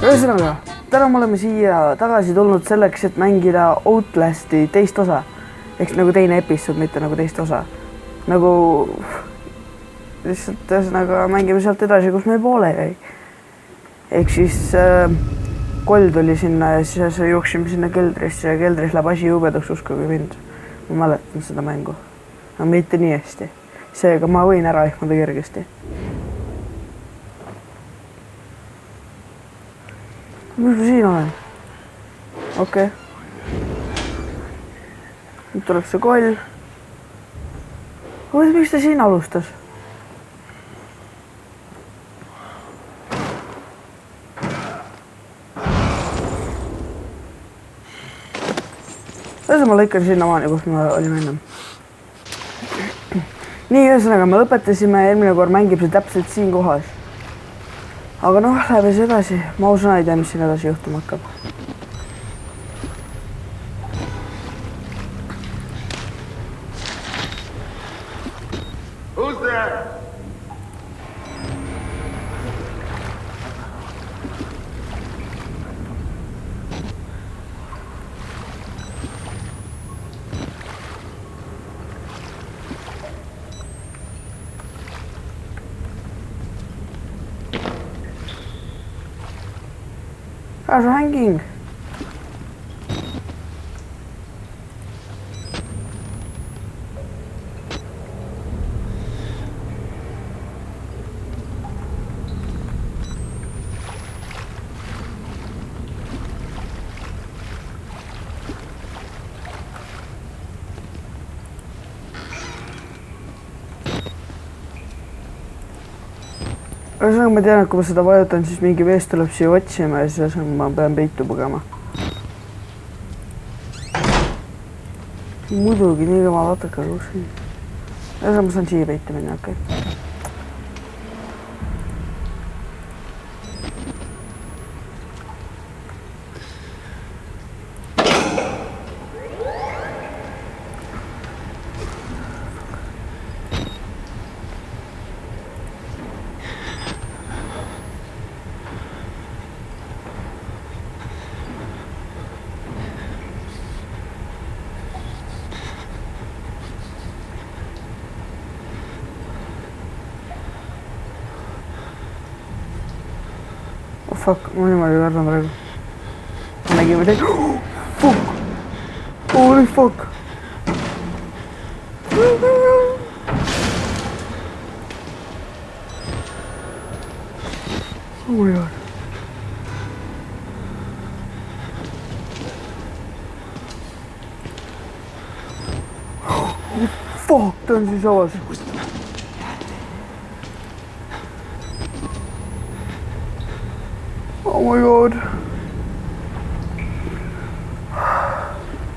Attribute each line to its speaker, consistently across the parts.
Speaker 1: Ühesõnaga, täna me oleme siia tagasi tulnud selleks, et mängida Outlasti teist osa. Ehk nagu teine episood, mitte nagu teist osa. Nagu lihtsalt ühesõnaga mängime sealt edasi, kus me poole jäi. Ehk siis koll tuli sinna ja siis jooksime sinna keldrisse ja keldris läheb asi jõubeduks, uskuge mind. Ma mäletan seda mängu. Aga mitte nii hästi. Seega ma võin ära ehmada kergesti. Mis ma siin olen? Okei. Nüüd tuleb see koll. Miks ta siin alustas? Ma lõikan sinna maani, kus me olime ennem. Nii, ühesõnaga, me lõpetasime ja eelmine kord mängib see täpselt siin kohas. Aga noh, läheb see edasi. Ma ausõna ei tea, mis siin edasi juhtuma hakkab.
Speaker 2: Who's there?
Speaker 1: How's hanging? Ühesõnaga ma tean, et kui ma seda vajutan, siis mingi veest tuleb siia otsima ja siis ma pean peitu põgema. Muidugi, nii kõva vaataka kus siin. Ühesõnaga ma saan siia peitu minna, okei. Fuck, ma niimoodi kardan praegu. Ma nägin või teid. Fuck! Holy fuck! Oh my god. Fuck, ta on siis avas. Oh my god.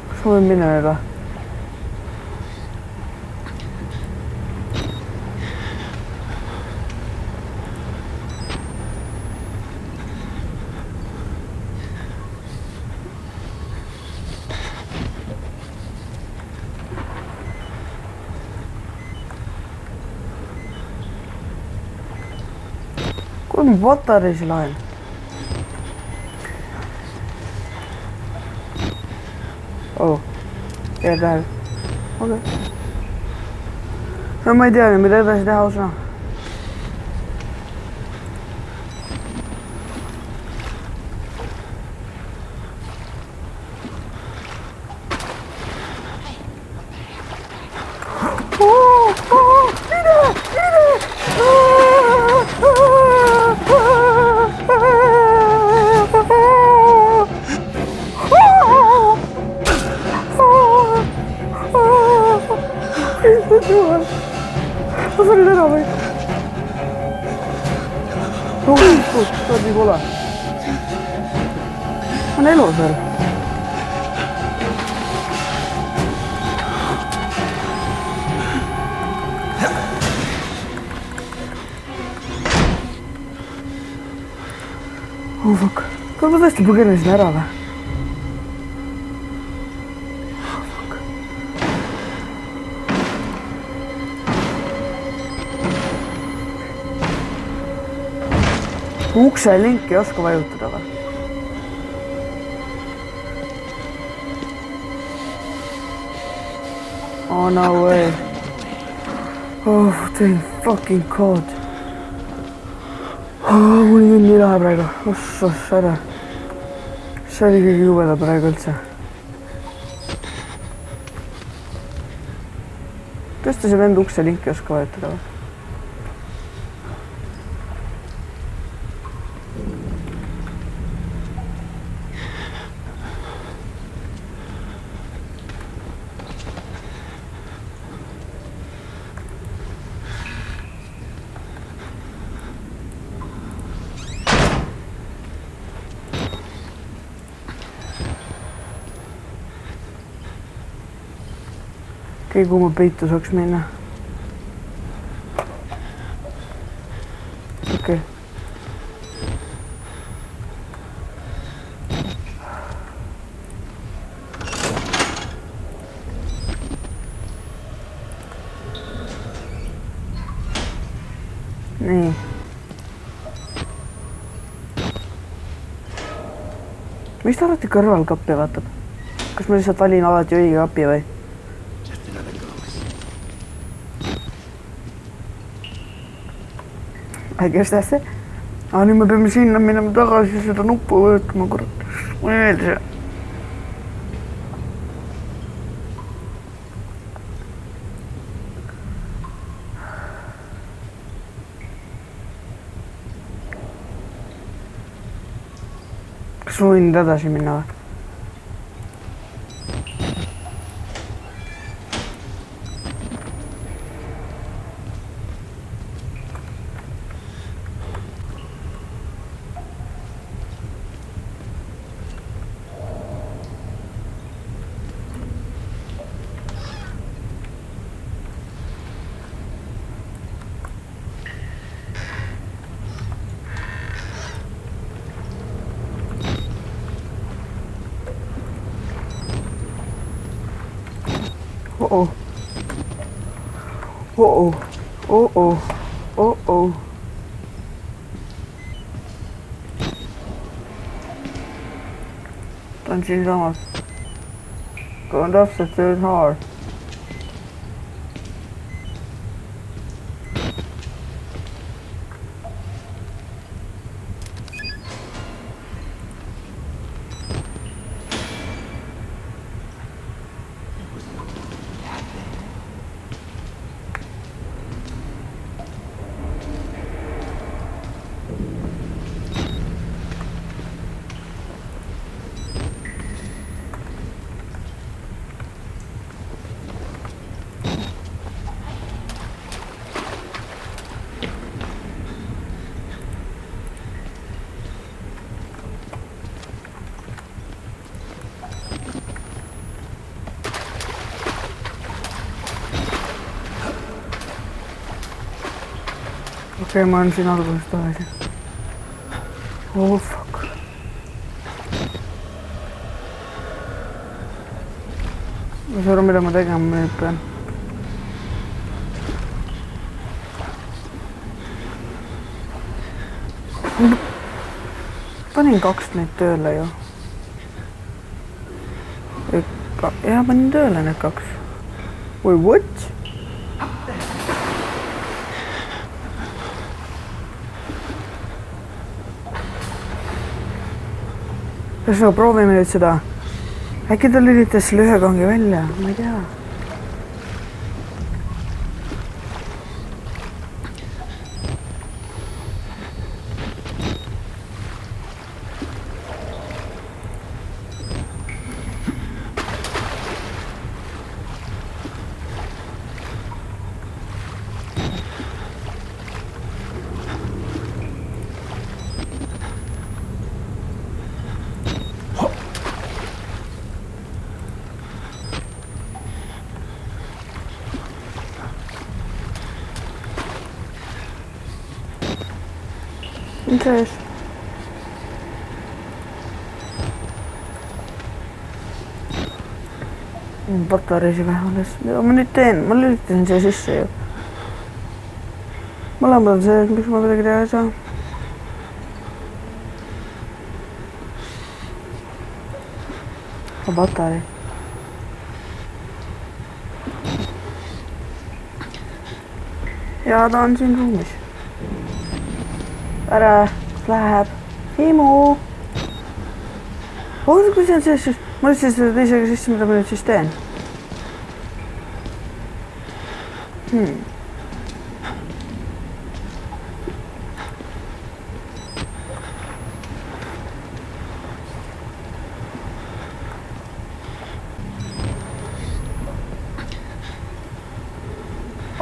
Speaker 1: Kas ma võin minna nüüd või? Kuule ma patareisi laen? Oh, jääd läheb. Okei. No ma ei tea, mida edasi teha ausõna. Ma sain ära või? Tohutut, ta on nii kole. On elus veel. Oh fuck. Kas ma tõesti põgenesin ära või? Oh fuck. ukse linki ei oska vajutada või? Oh no way. Oh thank fucking god. Mul on nii lahe praegu. Ossas ära. See oli kõige jubeda praegu üldse. Kas ta see vend ukse linki oska vajutada või? Kuhu ma peitu saaks minna. Okei. Nii. Miks ta alati kõrval kappi vaatab? Kas ma lihtsalt valin alati õige kapi või? I guess that's it. Nüüd me peame sinna minema tagasi seda nuppu võtma, kurat. Ma ei meeldi see. Kas ma võin edasi minna või? Uh-oh. Uh-oh. Uh-oh. Uh-oh. Ta on siinsamas. Going täpselt tööd haar. Okei, ma olen siin algusest tagasi. Oh fuck. Ma ei saa aru, mida ma tegema nüüd pean. Panin 2 neid tööle ju. Jah, panin tööle need 2. Või what? Kas me proovime nüüd seda? Äkki ta lülitas selle ühe kangi välja? Ma ei tea. Mis ees? Patareisi vähenes. Mida ma nüüd teen? Ma lülitasin siia sisse ju. Mõlemad on see, miks ma midagi teha ei saa. Patarei. Ja ta on siin ruumis. Ära, kus läheb? Himu! Oota, kui see on sees, ma ütlesin seda teisega sisse, mida ma nüüd siis teen.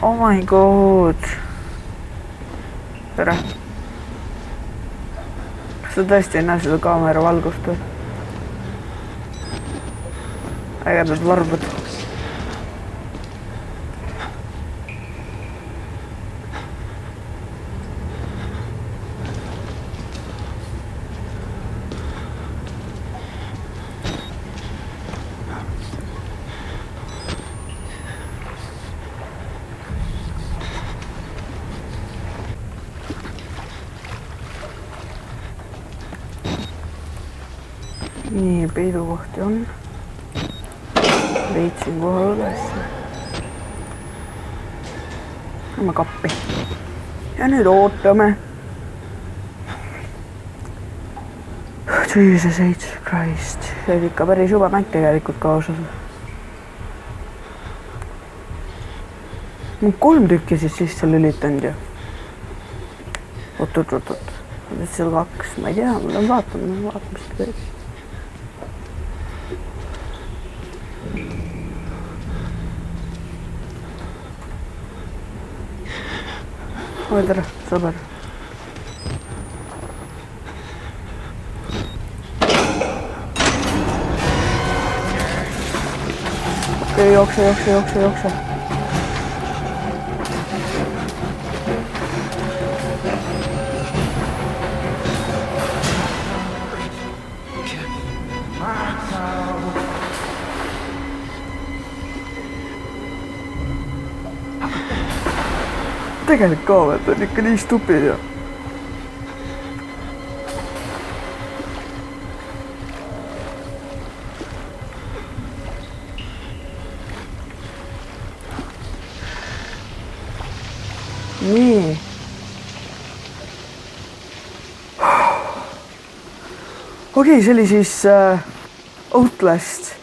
Speaker 1: Oh my god. Tere. Kas sa tõesti ei näe seda kaamera valgust või? Ägedad varbud. Nii, peidukohti on. Leidsin kohe ülesse. Lähme kappi. Ja nüüd ootame. Jesus H. Christ. See oli ikka päris juba mäng tegelikult kaasas. Ma 3 tükki siis sisse lülitanud ju. Oot. Nüüd seal 2. Ma ei tea, ma lähen vaatama, mis ta teeb. Oi, tere, sõber. Okei, jookse. Tegelikult kaamed on ikka nii stupid ja. Nii. Okei, see oli siis Outlast,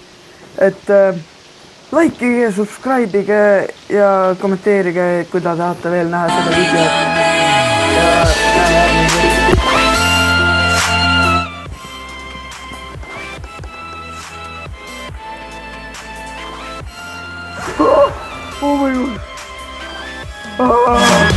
Speaker 1: et likeige, subscribe'ige ja kommenteerige, kui te tahate veel näha seda videot. Ja näeme järgmisel. Oh my god.